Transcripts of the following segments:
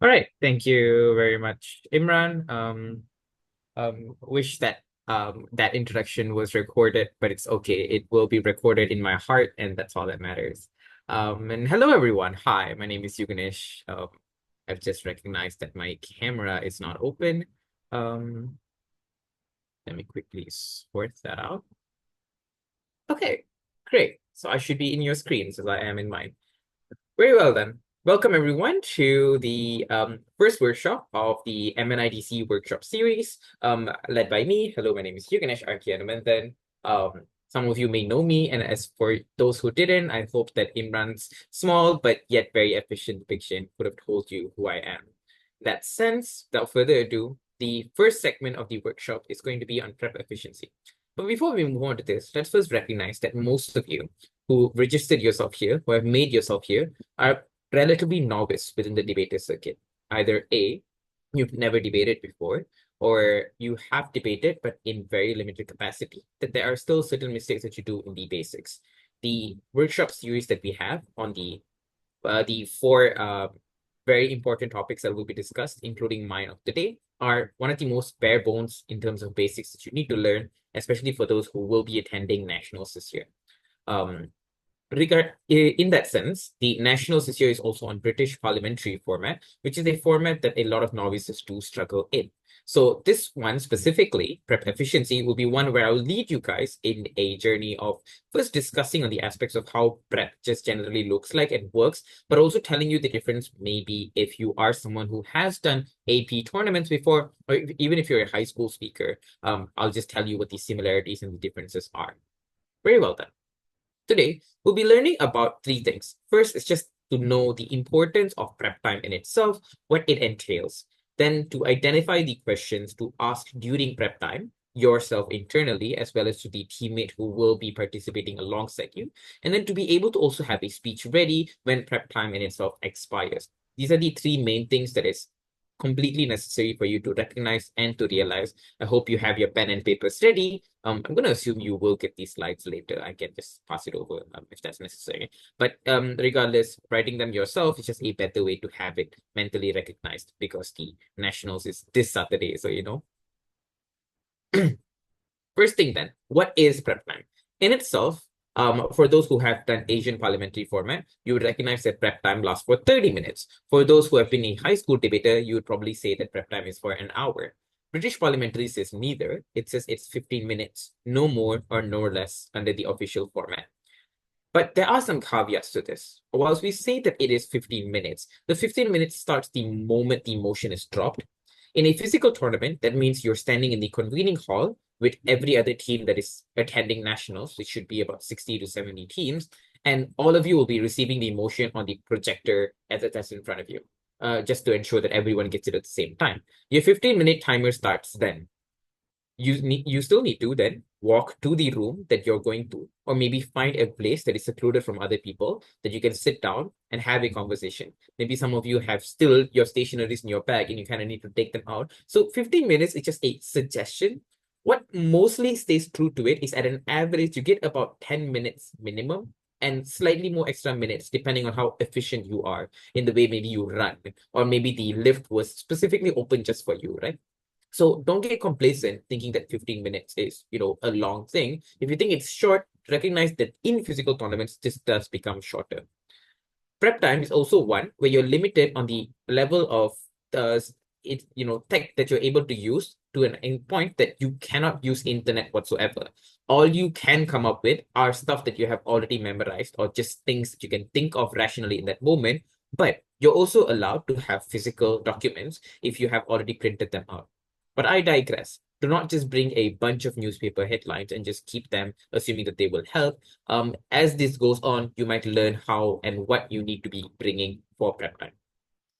All right, thank you very much, Imran. Wish that that introduction was recorded, but it's okay. It will be recorded in my heart, and that's all that matters. And hello, everyone. Hi, my name is Yugenesh. I've just recognized that my camera is not open. Um, Let me quickly sort that out. Okay, great. So I should be in your screens as I am in mine. Very well then. Welcome everyone to the first workshop of the MNIDC workshop series, led by me. Hello, my name is Yugenesh RK Anumanthan. Some of you may know me, and as for those who didn't, I hope that Imran's small but yet very efficient depiction would have told you who I am. In that sense, without further ado, the first segment of the workshop is going to be on prep efficiency. But before we move on to this, let's first recognize that most of you who registered yourself here, who have made yourself here, are relatively novice within the debater circuit. Either A, you've never debated before, or you have debated, but in very limited capacity, that there are still certain mistakes that you do in the basics. The workshop series that we have on the four very important topics that will be discussed, including mine of the day, are one of the most bare bones in terms of basics that you need to learn, especially for those who will be attending nationals this year. In that sense, the Nationals this year is also on British parliamentary format, which is a format that a lot of novices do struggle in. So this one specifically, prep efficiency, will be one where I'll lead you guys in a journey of first discussing on the aspects of how prep just generally looks like and works, but also telling you the difference maybe if you are someone who has done AP tournaments before, or even if you're a high school speaker, I'll just tell you what the similarities and the differences are. Very well done. Today, we'll be learning about three things. First is just to know the importance of prep time in itself, what it entails. Then to identify the questions to ask during prep time, yourself internally, as well as to the teammate who will be participating alongside you. And then to be able to also have a speech ready when prep time in itself expires. These are the three main things that is completely necessary for you to recognize and to realize. I hope you have your pen and papers ready. I'm going to assume you will get these slides later. I can just pass it over if that's necessary. But regardless, writing them yourself is just a better way to have it mentally recognized because the Nationals is this Saturday. So, First thing then, what is prep time? In itself, for those who have done Asian parliamentary format, you would recognize that prep time lasts for 30 minutes. For those who have been a high school debater, you would probably say that prep time is for an hour. British parliamentary says neither. It says it's 15 minutes, no more or no less under the official format. But there are some caveats to this. Whilst we say that it is 15 minutes, the 15 minutes starts the moment the motion is dropped. In a physical tournament, that means you're standing in the convening hall with every other team that is attending nationals, which should be about 60 to 70 teams, and all of you will be receiving the motion on the projector that's in front of you, just to ensure that everyone gets it at the same time. Your 15-minute timer starts then. You still need to then walk to the room that you're going to, or maybe find a place that is secluded from other people that you can sit down and have a conversation. Maybe some of you have still your stationaries in your bag and you kind of need to take them out. So 15 minutes is just a suggestion. What mostly stays true to it is at an average, you get about 10 minutes minimum and slightly more extra minutes depending on how efficient you are in the way maybe you run, or maybe the lift was specifically open just for you, right? So don't get complacent thinking that 15 minutes is, a long thing. If you think it's short, recognize that in physical tournaments, this does become shorter. Prep time is also one where you're limited on the level of tech that you're able to use to an end point that you cannot use internet whatsoever. All you can come up with are stuff that you have already memorized or just things that you can think of rationally in that moment. But you're also allowed to have physical documents if you have already printed them out. But I digress. Do not just bring a bunch of newspaper headlines and just keep them, assuming that they will help. As this goes on, you might learn how and what you need to be bringing for prep time.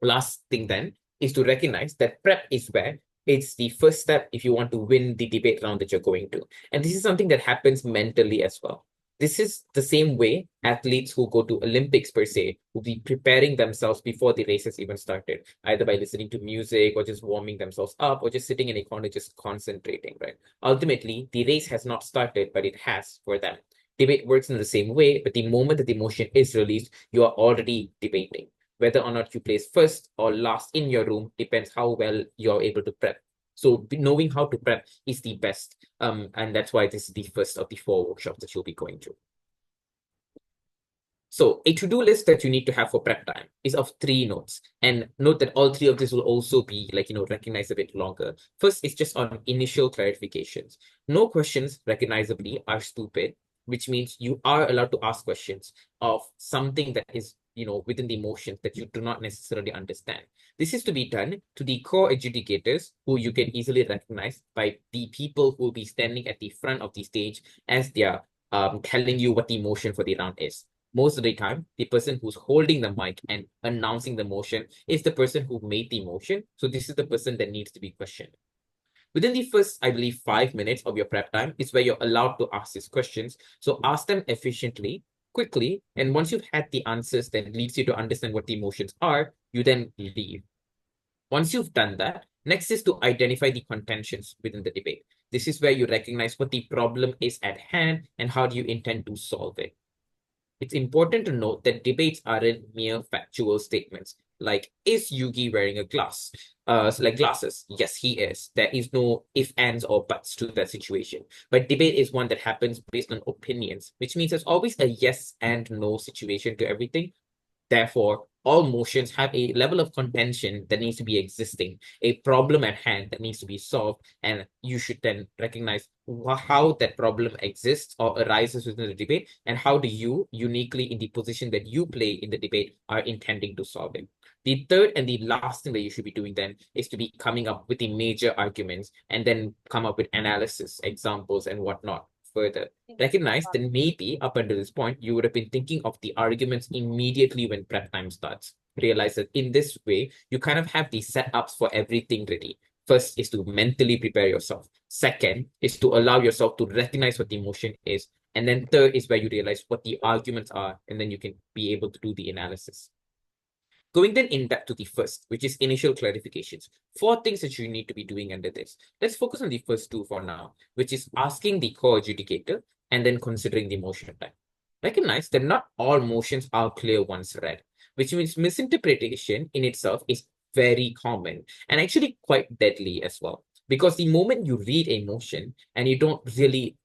Last thing then is to recognize that prep is where it's the first step if you want to win the debate round that you're going to. And this is something that happens mentally as well. This is the same way athletes who go to Olympics per se will be preparing themselves before the races even started, either by listening to music or just warming themselves up or just sitting in a corner just concentrating, right? Ultimately, the race has not started, but it has for them. Debate works in the same way, but the moment that the motion is released, you are already debating. whether or not you place first or last in your room depends how well you're able to prep. So knowing how to prep is the best. And that's why this is the first of the 4 workshops that you'll be going through. So a to-do list that you need to have for prep time is of 3 notes. And note that all 3 of this will also be recognized a bit longer. First, it's just on initial clarifications. No questions recognizably are stupid, which means you are allowed to ask questions of something that is within the motion that you do not necessarily understand. This is to be done to the core adjudicators who you can easily recognize by the people who will be standing at the front of the stage as they are telling you what the motion for the round is. Most of the time, the person who's holding the mic and announcing the motion is the person who made the motion. So this is the person that needs to be questioned. Within the first, I believe, 5 minutes of your prep time is where you're allowed to ask these questions. So ask them efficiently, quickly, and once you've had the answers that leads you to understand what the emotions are, you then leave. Once you've done that, next is to identify the contentions within the debate. This is where you recognize what the problem is at hand and how do you intend to solve it. It's important to note that debates aren't mere factual statements. Like, is Yugi wearing a glass? Like glasses? Yes, he is. There is no if, ands, or buts to that situation. But debate is one that happens based on opinions, which means there's always a yes and no situation to everything. Therefore, all motions have a level of contention that needs to be existing, a problem at hand that needs to be solved, and you should then recognize how that problem exists or arises within the debate, and how do you, uniquely in the position that you play in the debate, are intending to solve it. The third and the last thing that you should be doing then is to be coming up with the major arguments and then come up with analysis, examples, and whatnot further. Recognize that maybe up until this point, you would have been thinking of the arguments immediately when prep time starts. Realize that in this way, you kind of have the setups for everything ready. First is to mentally prepare yourself. Second is to allow yourself to recognize what the emotion is. And then third is where you realize what the arguments are, and then you can be able to do the analysis. Going then in depth to the first, which is initial clarifications. 4 things that you need to be doing under this. Let's focus on the first 2 for now, which is asking the core adjudicator and then considering the motion type. Recognize that not all motions are clear once read, which means misinterpretation in itself is very common and actually quite deadly as well. Because the moment you read a motion and you don't really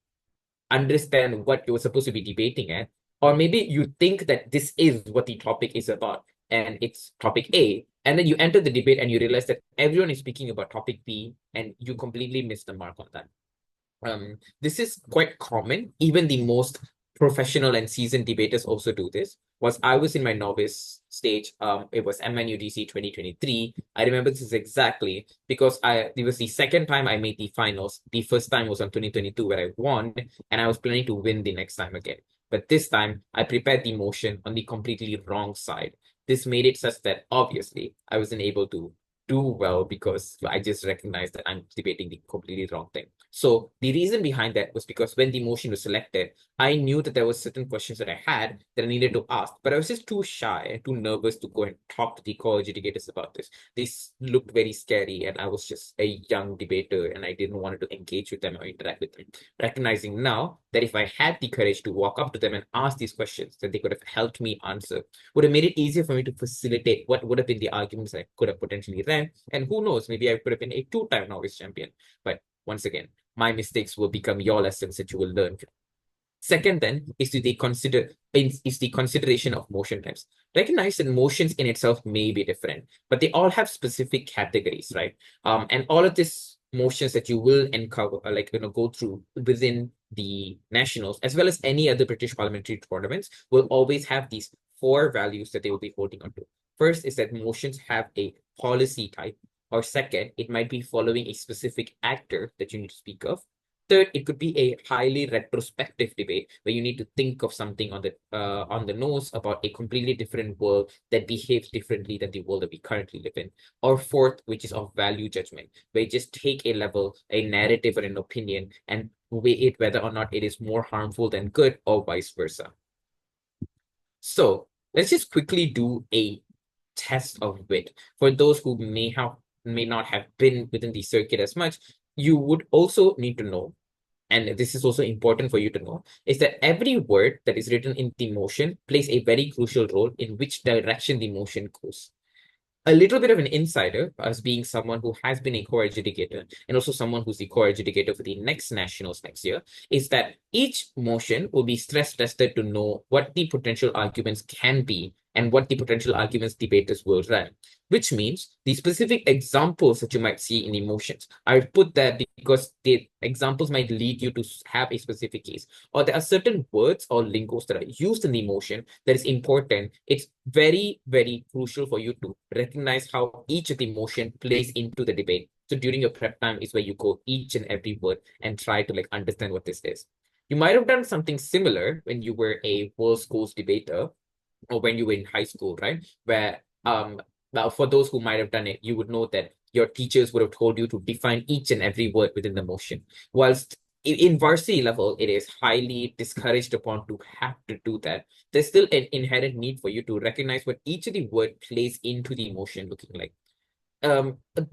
understand what you're supposed to be debating at, or maybe you think that this is what the topic is about, and it's topic A, and then you enter the debate and you realize that everyone is speaking about topic B, and you completely miss the mark on that. This is quite common. Even the most professional and seasoned debaters also do this. Was I was in my novice stage, it was MNUDC 2023. I remember this exactly because it was the second time I made the finals. The first time was on 2022 where I won, and I was planning to win the next time again. But this time, I prepared the motion on the completely wrong side. This made it such that obviously I wasn't able to do well because I just recognized that I'm debating the completely wrong thing. So the reason behind that was because when the motion was selected, I knew that there were certain questions that I had that I needed to ask, but I was just too shy and too nervous to go and talk to the core adjudicators about this. This looked very scary, and I was just a young debater and I didn't want to engage with them or interact with them. Recognizing now that if I had the courage to walk up to them and ask these questions, that they could have helped me answer, would have made it easier for me to facilitate what would have been the arguments I could have potentially ran. And who knows, maybe I could have been a 2-time novice champion. But once again, my mistakes will become your lessons that you will learn. Second, then, is the consideration of motion types. Recognize that motions in itself may be different, but they all have specific categories, right? And all of these motions that you will uncover, go through within the nationals, as well as any other British parliamentary tournaments, will always have these 4 values that they will be holding on to. First is that motions have a policy type, or second, it might be following a specific actor that you need to speak of. Third, it could be a highly retrospective debate where you need to think of something on the nose about a completely different world that behaves differently than the world that we currently live in. Or fourth, which is of value judgment, where you just take a level, a narrative, or an opinion and weigh it whether or not it is more harmful than good, or vice versa. So let's just quickly do a test of wit. For those who may not have been within the circuit as much, you would also need to know and this is also important for you to know, is that every word that is written in the motion plays a very crucial role in which direction the motion goes. A little bit of an insider, as being someone who has been a co-adjudicator and also someone who's the co-adjudicator for the next nationals next year, is that each motion will be stress tested to know what the potential arguments can be and what the potential arguments debaters will run, which means the specific examples that you might see in the motions. I put that because the examples might lead you to have a specific case, or there are certain words or lingos that are used in the motion that is important. It's very, very crucial for you to recognize how each of the motion plays into the debate. So during your prep time is where you go each and every word and try to like understand what this is. You might have done something similar when you were a world schools debater or when you were in high school, right? Where now for those who might have done it, you would know that your teachers would have told you to define each and every word within the motion. Whilst in varsity level, it is highly discouraged upon to have to do that. There's still an inherent need for you to recognize what each of the word plays into the motion looking like.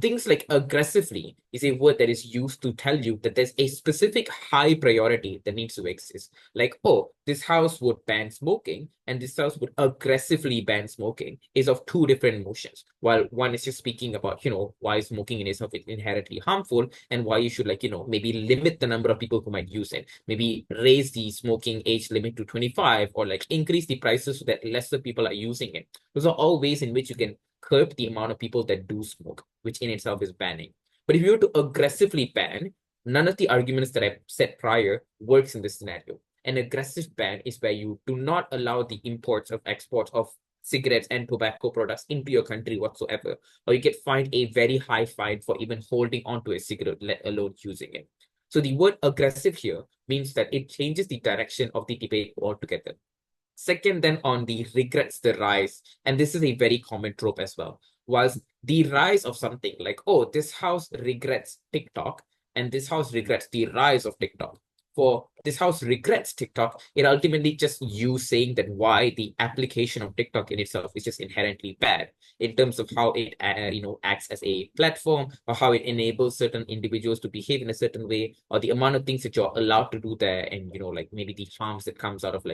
Things like aggressively is a word that is used to tell you that there's a specific high priority that needs to exist. Like, oh, this house would ban smoking and this house would aggressively ban smoking is of two different motions. While one is just speaking about, why smoking in itself is inherently harmful and why you should maybe limit the number of people who might use it. Maybe raise the smoking age limit to 25 or like increase the prices so that lesser people are using it. Those are all ways in which you can curb the amount of people that do smoke, which in itself is banning. But if you were to aggressively ban, none of the arguments that I said prior works in this scenario. An aggressive ban is where you do not allow the imports of exports of cigarettes and tobacco products into your country whatsoever, or you get fined a very high fine for even holding onto a cigarette, let alone using it. So the word aggressive here means that it changes the direction of the debate altogether. Second, then on the regrets the rise, and this is a very common trope as well. Whilst the rise of something like, oh, this house regrets TikTok, and this house regrets the rise of TikTok. For this house regrets TikTok, it ultimately just you saying that why the application of TikTok in itself is just inherently bad in terms of how it acts as a platform or how it enables certain individuals to behave in a certain way or the amount of things that you're allowed to do there and maybe the harms that comes out of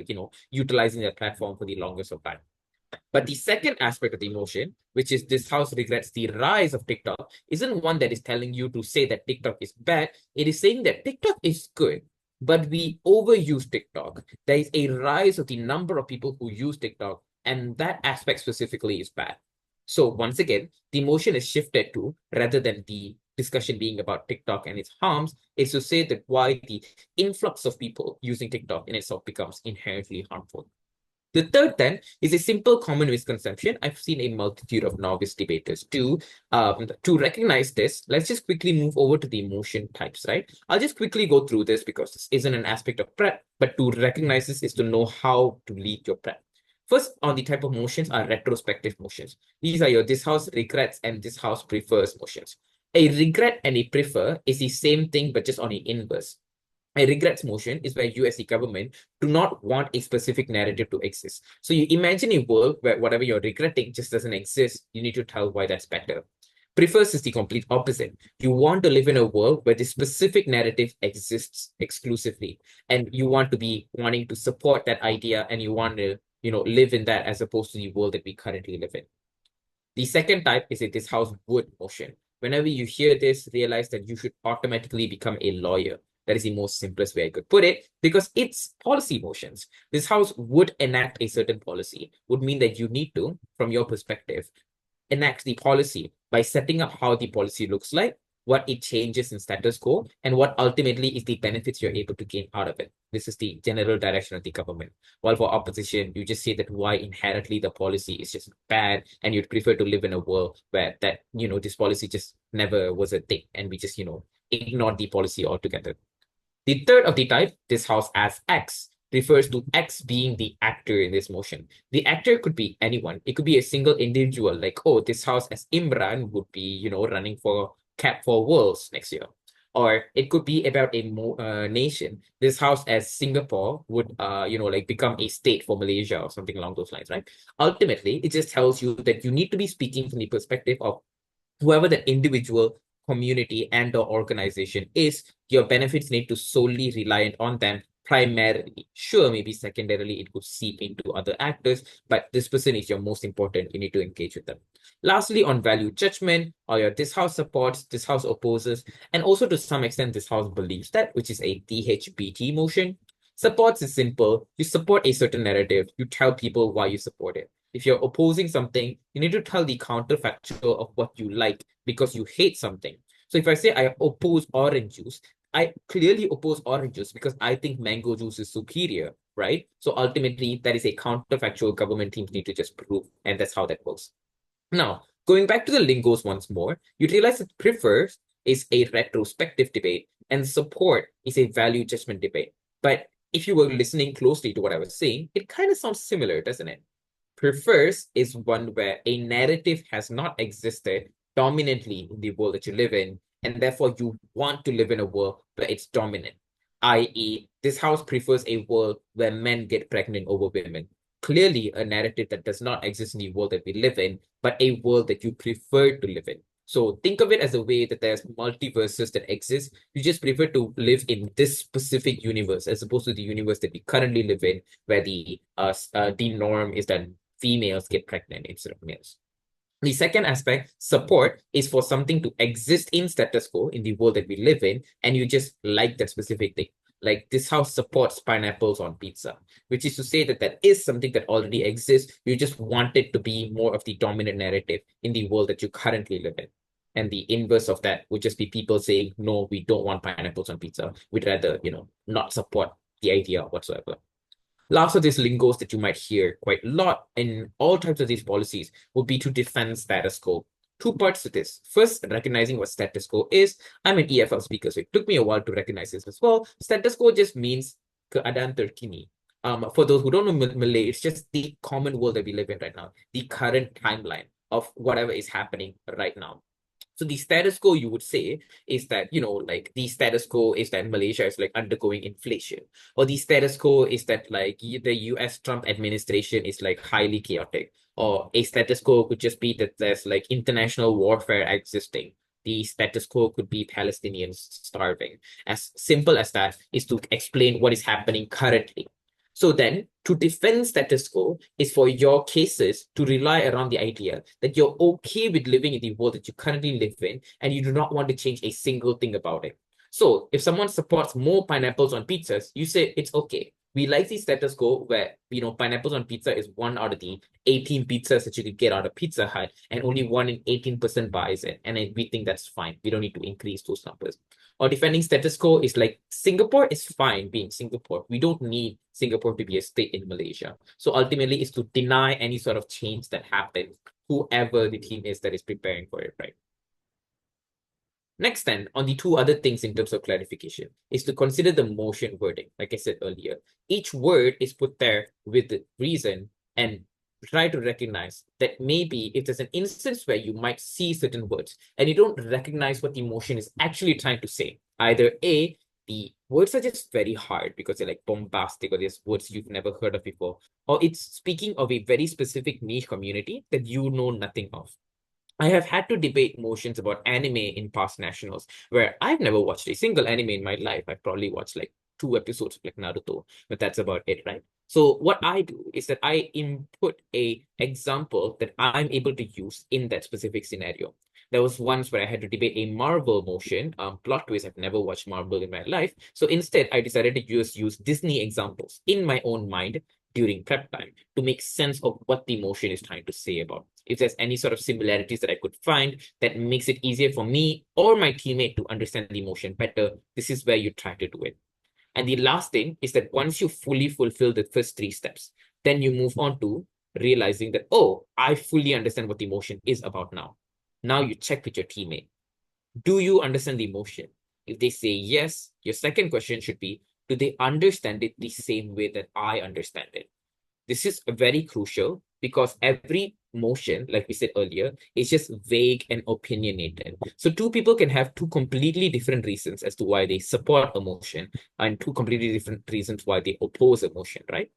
utilizing that platform for the longest of time. But the second aspect of the emotion, which is this house regrets the rise of TikTok, isn't one that is telling you to say that TikTok is bad. It is saying that TikTok is good, but we overuse TikTok. There is a rise of the number of people who use TikTok, and that aspect specifically is bad. So once again, the emotion is shifted to, rather than the discussion being about TikTok and its harms, is to say that why the influx of people using TikTok in itself becomes inherently harmful. The third then is a simple common misconception. I've seen a multitude of novice debaters do. To recognize this, let's just quickly move over to the emotion types, right? I'll just quickly go through this because this isn't an aspect of prep, but to recognize this is to know how to lead your prep. First, on the type of motions are retrospective motions. These are your this house regrets and this house prefers motions. A regret and a prefer is the same thing, but just on the inverse. A regrets motion is where you as the government do not want a specific narrative to exist. So you imagine a world where whatever you're regretting just doesn't exist. You need to tell why that's better. Prefers is the complete opposite. You want to live in a world where the specific narrative exists exclusively, and you want to be wanting to support that idea, and you want to, live in that as opposed to the world that we currently live in. The second type is this house would motion. Whenever you hear this, realize that you should automatically become a lawyer. That is the most simplest way I could put it, because it's policy motions. This house would enact a certain policy, would mean that you need to, from your perspective, enact the policy by setting up how the policy looks like, what it changes in status quo, and what ultimately is the benefits you're able to gain out of it. This is the general direction of the government. While for opposition, you just say that why inherently the policy is just bad, and you'd prefer to live in a world where that, this policy just never was a thing, and we just, ignored the policy altogether. The third of the type, this house as X, refers to X being the actor in this motion. The actor could be anyone. It could be a single individual, like, oh, this house as Imran would be, running for cap for Worlds next year. Or it could be about a nation. This house as Singapore would, become a state for Malaysia or something along those lines, right? Ultimately, it just tells you that you need to be speaking from the perspective of whoever the individual community and or organization is, your benefits need to solely reliant on them primarily. Sure, maybe secondarily it could seep into other actors, but this person is your most important. You need to engage with them. Lastly, on value judgment, or your this house supports, this house opposes, and also to some extent this house believes that, which is a DHBT motion. Supports is simple. You support a certain narrative. You tell people why you support it. If you're opposing something, you need to tell the counterfactual of what you like because you hate something. So if I say I oppose orange juice, I clearly oppose orange juice because I think mango juice is superior, right? So ultimately, that is a counterfactual government teams need to just prove, and that's how that works. Now, going back to the lingos once more, you realize that prefers is a retrospective debate and support is a value judgment debate. But if you were listening closely to what I was saying, it kind of sounds similar, doesn't it? Prefers is one where a narrative has not existed dominantly in the world that you live in, and therefore you want to live in a world where it's dominant, i.e., this house prefers a world where men get pregnant over women. Clearly, a narrative that does not exist in the world that we live in, but a world that you prefer to live in. So think of it as a way that there's multiverses that exist. You just prefer to live in this specific universe as opposed to the universe that we currently live in, where the norm is that females get pregnant instead of males. The second aspect, support, is for something to exist in status quo in the world that we live in, and you just like that specific thing. Like this house supports pineapples on pizza, which is to say that that is something that already exists. You just want it to be more of the dominant narrative in the world that you currently live in. And the inverse of that would just be people saying, no, we don't want pineapples on pizza. We'd rather, not support the idea whatsoever. Last of these lingos that you might hear quite a lot in all types of these policies would be to defend status quo. Two parts to this. First, recognizing what status quo is. I'm an EFL speaker, so it took me a while to recognize this as well. Status quo just means keadaan terkini. For those who don't know Malay, it's just the common world that we live in right now, the current timeline of whatever is happening right now. So the status quo, you would say, is that, like the status quo is that Malaysia is like undergoing inflation. Or the status quo is that like the US Trump administration is like highly chaotic. Or a status quo could just be that there's like international warfare existing. The status quo could be Palestinians starving. As simple as that is to explain what is happening currently. So then, to defend status quo is for your cases to rely around the idea that you're okay with living in the world that you currently live in, and you do not want to change a single thing about it. So if someone supports more pineapples on pizzas, you say it's okay. We like the status quo where, pineapples on pizza is one out of the 18 pizzas that you could get out of Pizza Hut, and only 1 in 18% buys it. And we think that's fine. We don't need to increase those numbers. Or defending status quo is like Singapore is fine being Singapore. We don't need Singapore to be a state in Malaysia. So ultimately, is to deny any sort of change that happens, whoever the team is that is preparing for it, right? Next, then, on the two other things in terms of clarification, is to consider the motion wording. Like I said earlier, each word is put there with the reason, and try to recognize that maybe if there's an instance where you might see certain words and you don't recognize what the motion is actually trying to say, either A, the words are just very hard because they're like bombastic or there's words you've never heard of before, or it's speaking of a very specific niche community that you know nothing of. I have had to debate motions about anime in past nationals, where I've never watched a single anime in my life. I've probably watched like 2 episodes of like Naruto, but that's about it, right? So what I do is that I input a example that I'm able to use in that specific scenario. There was once where I had to debate a Marvel motion. Plot twist, I've never watched Marvel in my life. So instead, I decided to just use Disney examples in my own mind during prep time to make sense of what the motion is trying to say about. If there's any sort of similarities that I could find that makes it easier for me or my teammate to understand the motion better, this is where you try to do it. And the last thing is that once you fully fulfill the first 3 steps, then you move on to realizing that, oh, I fully understand what the motion is about now. Now you check with your teammate. Do you understand the motion? If they say yes, your second question should be, do they understand it the same way that I understand it? This is very crucial because every motion, like we said earlier, is just vague and opinionated. So 2 people can have 2 completely different reasons as to why they support a motion and 2 completely different reasons why they oppose a motion, right?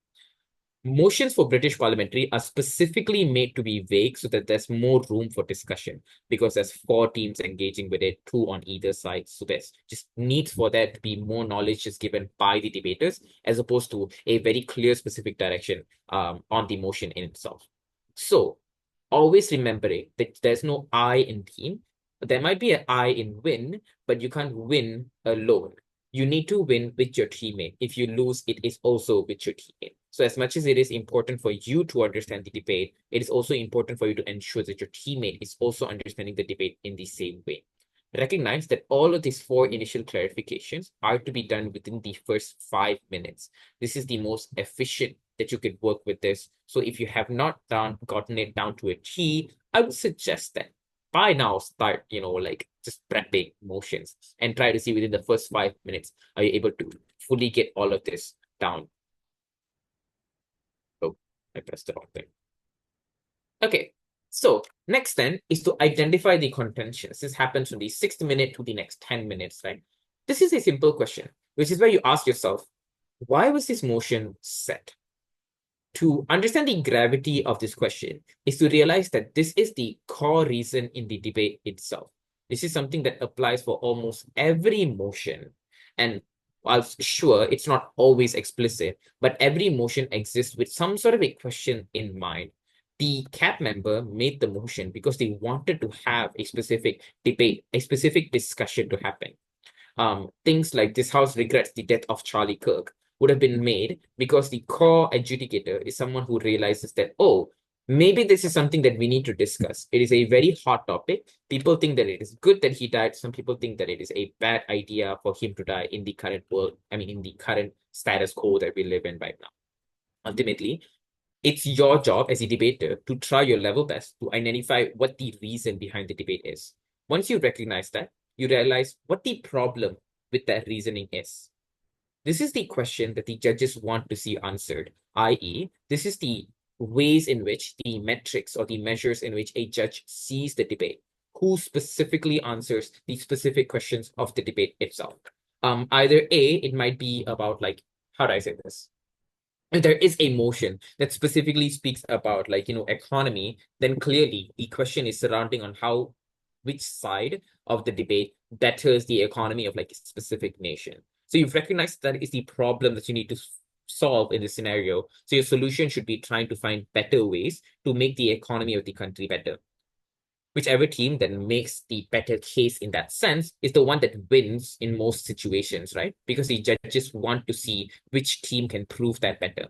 Motions for British parliamentary are specifically made to be vague so that there's more room for discussion because there's four teams engaging with it, two on either side. So there's just need for there to be more knowledge just given by the debaters as opposed to a very clear specific direction on the motion in itself. So always remembering that there's no I in team. There might be an I in win, but you can't win alone. You need to win with your teammate. If you lose, it is also with your teammate. So as much as it is important for you to understand the debate, it is also important for you to ensure that your teammate is also understanding the debate in the same way. Recognize that all of these four initial clarifications are to be done within the first 5 minutes. This is the most efficient that you could work with this. So if you have not gotten it down to a T, I would suggest that by now start, like just prepping motions and try to see within the first 5 minutes, are you able to fully get all of this down? Oh, I pressed the wrong thing. Okay, so next then is to identify the contentions. This happens from the 6th minute to the next 10 minutes, right? This is a simple question, which is where you ask yourself, why was this motion set? To understand the gravity of this question is to realize that this is the core reason in the debate itself. This is something that applies for almost every motion. And while sure, it's not always explicit, but every motion exists with some sort of a question in mind. The CAP member made the motion because they wanted to have a specific debate, a specific discussion to happen. Things like this house regrets the death of Charlie Kirk would have been made because the core adjudicator is someone who realizes that, oh, maybe this is something that we need to discuss. It is a very hot topic. People think that it is good that he died. Some people think that it is a bad idea for him to die in the current world. I mean, in the current status quo that we live in right now. Ultimately, it's your job as a debater to try your level best to identify what the reason behind the debate is. Once you recognize that, you realize what the problem with that reasoning is. This is the question that the judges want to see answered, i.e., this is the ways in which the metrics or the measures in which a judge sees the debate, who specifically answers the specific questions of the debate itself. Either A, it might be about how do I say this? If there is a motion that specifically speaks about economy, then clearly the question is surrounding on which side of the debate betters the economy of a specific nation. So you've recognized that is the problem that you need to solve in this scenario. So your solution should be trying to find better ways to make the economy of the country better. Whichever team that makes the better case in that sense is the one that wins in most situations, right? Because the judges want to see which team can prove that better.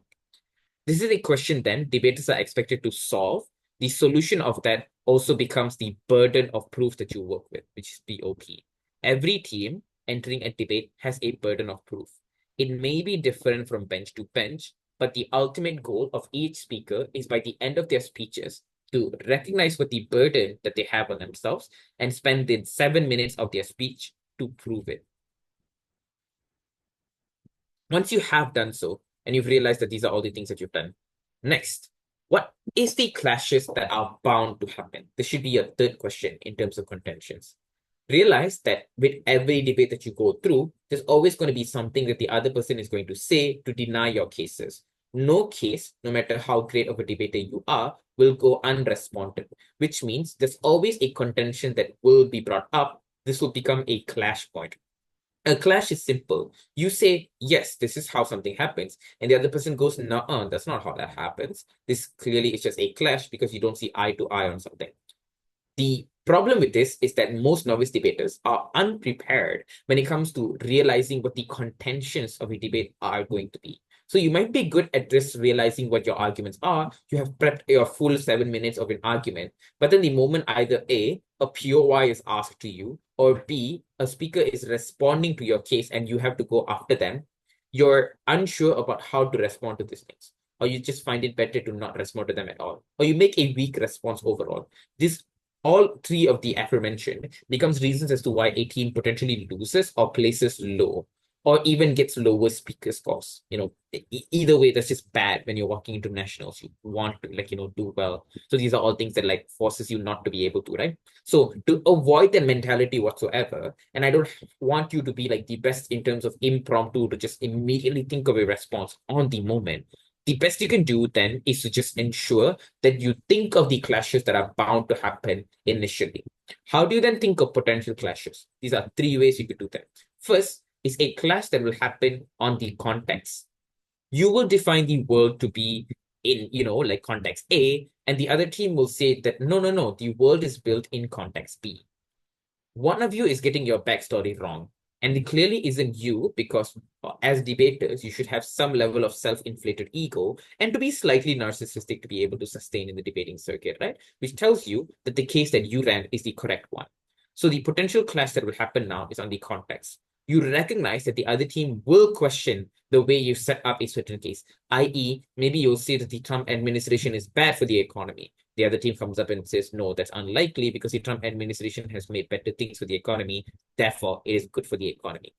This is a question then debaters are expected to solve. The solution of that also becomes the burden of proof that you work with, which is BOP. Every team entering a debate has a burden of proof. It may be different from bench to bench, but the ultimate goal of each speaker is by the end of their speeches to recognize what the burden that they have on themselves and spend the 7 minutes of their speech to prove it. Once you have done so, and you've realized that these are all the things that you've done, next, what is the clashes that are bound to happen? This should be your third question in terms of contentions. Realize that with every debate that you go through, there's always going to be something that the other person is going to say to deny your cases. No case, no matter how great of a debater you are, will go unresponded, which means there's always a contention that will be brought up. This will become a clash point. A clash is simple. You say, yes, this is how something happens. And the other person goes, no, that's not how that happens. This clearly is just a clash because you don't see eye to eye on something. The problem with this is that most novice debaters are unprepared when it comes to realizing what the contentions of a debate are going to be. So you might be good at just realizing what your arguments are. You have prepped your full 7 minutes of an argument. But then the moment either A, a POI is asked to you, or B, a speaker is responding to your case and you have to go after them, you're unsure about how to respond to these things. Or you just find it better to not respond to them at all. Or you make a weak response overall. All three of the aforementioned becomes reasons as to why a team potentially loses or places low, or even gets lower speaker scores. Either way, that's just bad when you're walking into nationals. You want to do well. So these are all things that forces you not to be able to, right? So to avoid that mentality whatsoever, and I don't want you to be the best in terms of impromptu to just immediately think of a response on the moment. The best you can do then is to just ensure that you think of the clashes that are bound to happen initially. How do you then think of potential clashes? These are three ways you could do that. First is a clash that will happen on the context. You will define the world to be in, like context A, and the other team will say that no, the world is built in context B. One of you is getting your backstory wrong. And it clearly isn't you, because as debaters, you should have some level of self-inflated ego and to be slightly narcissistic to be able to sustain in the debating circuit, right? Which tells you that the case that you ran is the correct one. So the potential clash that will happen now is on the context. You recognize that the other team will question the way you set up a certain case, i.e., maybe you'll say that the Trump administration is bad for the economy. The other team comes up and says, no, that's unlikely because the Trump administration has made better things for the economy. Therefore, it is good for the economy.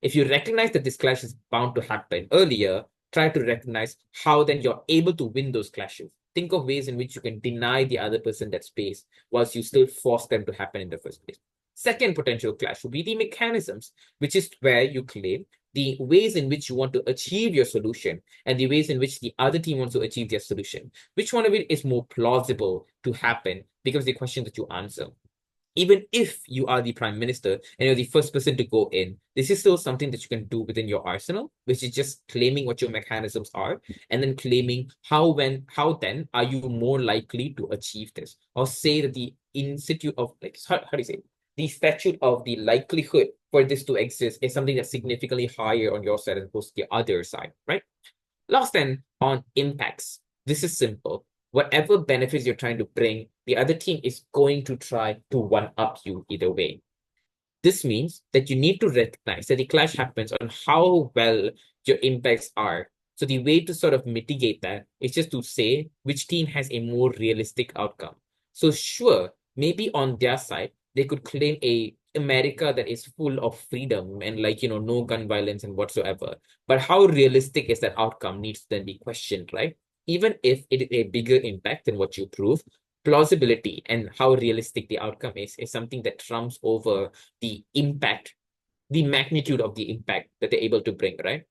If you recognize that this clash is bound to happen earlier, try to recognize how then you're able to win those clashes. Think of ways in which you can deny the other person that space whilst you still force them to happen in the first place. Second potential clash would be the mechanisms, which is where you claim the ways in which you want to achieve your solution and the ways in which the other team wants to achieve their solution. Which one of it is more plausible to happen becomes the question that you answer. Even if you are the prime minister and you're the first person to go in, this is still something that you can do within your arsenal, which is just claiming what your mechanisms are and then claiming how then are you more likely to achieve this, or say that the institute of, like, how do you say it? The statute of the likelihood for this to exist is something that's significantly higher on your side as opposed to the other side, right? Last then, on impacts. This is simple. Whatever benefits you're trying to bring, the other team is going to try to one-up you either way. This means that you need to recognize that the clash happens on how well your impacts are. So the way to sort of mitigate that is just to say which team has a more realistic outcome. So sure, maybe on their side, they could claim a America that is full of freedom and, like, no gun violence and whatsoever. But how realistic is that outcome needs to then be questioned, right? Even if it is a bigger impact than what you prove, plausibility and how realistic the outcome is something that trumps over the impact, the magnitude of the impact that they're able to bring, right?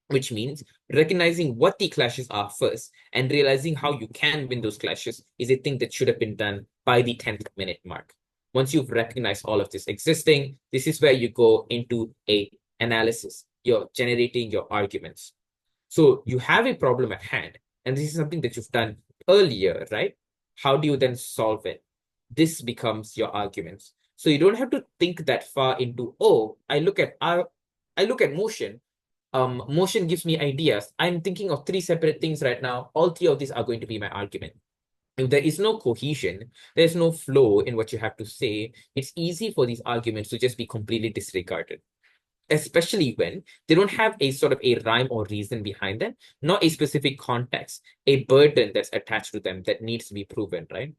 Which means recognizing what the clashes are first and realizing how you can win those clashes is a thing that should have been done by the 10th minute mark. Once you've recognized all of this existing, this is where you go into a analysis. You're generating your arguments. So you have a problem at hand, and this is something that you've done earlier, right? How do you then solve it? This becomes your arguments. So you don't have to think that far into, oh, I look at motion. Motion gives me ideas. I'm thinking of three separate things right now. All three of these are going to be my argument. If there is no cohesion, there's no flow in what you have to say, it's easy for these arguments to just be completely disregarded, especially when they don't have a sort of a rhyme or reason behind them, not a specific context, a burden that's attached to them that needs to be proven, right?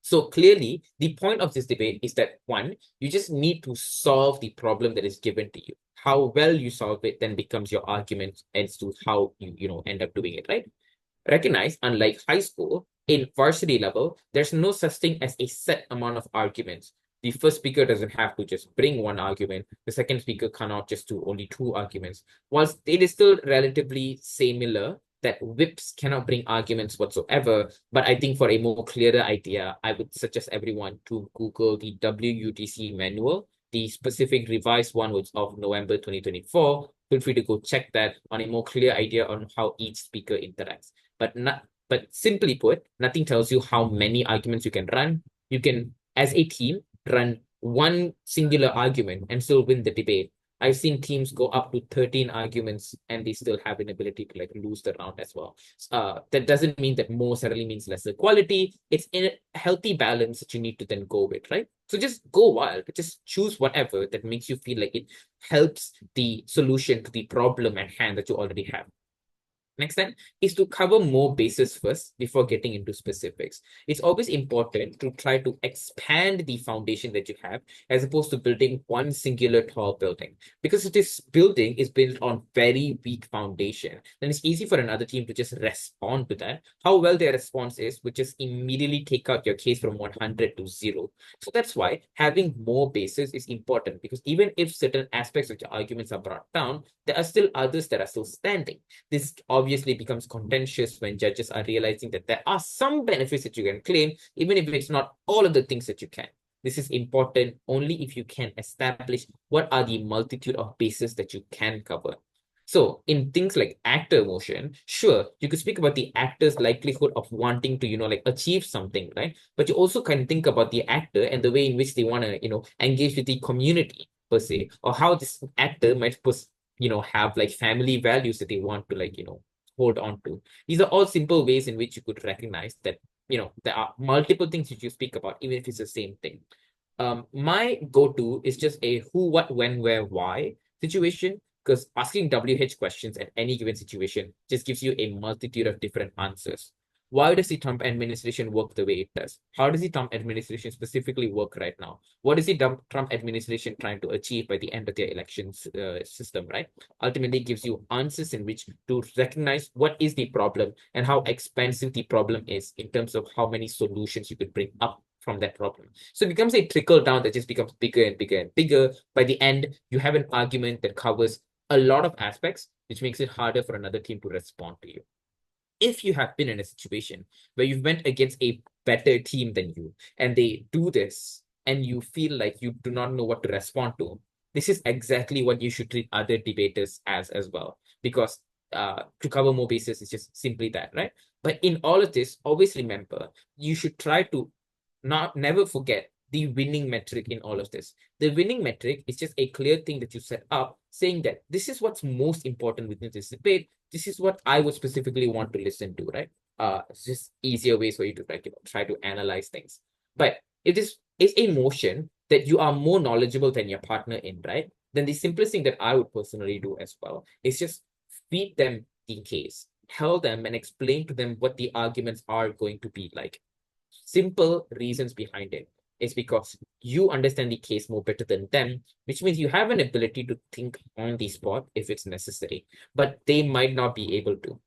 So clearly, the point of this debate is that, one, you just need to solve the problem that is given to you. How well you solve it then becomes your argument as to how you end up doing it, right? Recognize, unlike high school, in varsity level, there's no such thing as a set amount of arguments. The first speaker doesn't have to just bring one argument. The second speaker cannot just do only two arguments. Whilst it is still relatively similar, that whips cannot bring arguments whatsoever. But I think for a more clearer idea, I would suggest everyone to Google the WUTC manual. The specific revised one was of November 2024. Feel free to go check that on a more clear idea on how each speaker interacts. But simply put, nothing tells you how many arguments you can run. You can, as a team, run one singular argument and still win the debate. I've seen teams go up to 13 arguments and they still have an ability to, like, lose the round as well. That doesn't mean that more suddenly means lesser quality. It's in a healthy balance that you need to then go with, right? So just go wild, just choose whatever that makes you feel like it helps the solution to the problem at hand that you already have. Next then is to cover more bases first before getting into specifics. It's always important to try to expand the foundation that you have as opposed to building one singular tall building. Because if this building is built on very weak foundation, then it's easy for another team to just respond to that. How well their response is would just immediately take out your case from 100 to 0. So that's why having more bases is important, because even if certain aspects of your arguments are brought down, there are still others that are still standing. This obviously obviously becomes contentious when judges are realizing that there are some benefits that you can claim, even if it's not all of the things that you can. This is important only if you can establish what are the multitude of bases that you can cover. So in things like actor emotion, sure, you could speak about the actor's likelihood of wanting to, like achieve something, right? But you also can think about the actor and the way in which they want to, engage with the community per se, or how this actor might have like family values that they want to hold on to. These are all simple ways in which you could recognize that, there are multiple things that you speak about, even if it's the same thing. My go-to is just a who, what, when, where, why situation, because asking WH questions at any given situation just gives you a multitude of different answers. Why does the Trump administration work the way it does? How does the Trump administration specifically work right now? What is the Trump administration trying to achieve by the end of their elections system, right? Ultimately gives you answers in which to recognize what is the problem and how expensive the problem is in terms of how many solutions you could bring up from that problem. So it becomes a trickle down that just becomes bigger and bigger and bigger. By the end, you have an argument that covers a lot of aspects, which makes it harder for another team to respond to you. If you have been in a situation where you've went against a better team than you, and they do this, and you feel like you do not know what to respond to, this is exactly what you should treat other debaters as well. Because to cover more bases is just simply that, right? But in all of this, always remember, you should try to never forget the winning metric in all of this. The winning metric is just a clear thing that you set up, saying that this is what's most important within this debate. This is what I would specifically want to listen to, right? It's just easier ways for you to try to analyze things. But if this is a motion that you are more knowledgeable than your partner in, right? Then the simplest thing that I would personally do as well is just feed them the case, tell them and explain to them what the arguments are going to be like. Simple reasons behind it is because you understand the case more better than them, which means you have an ability to think on the spot if it's necessary, but they might not be able to.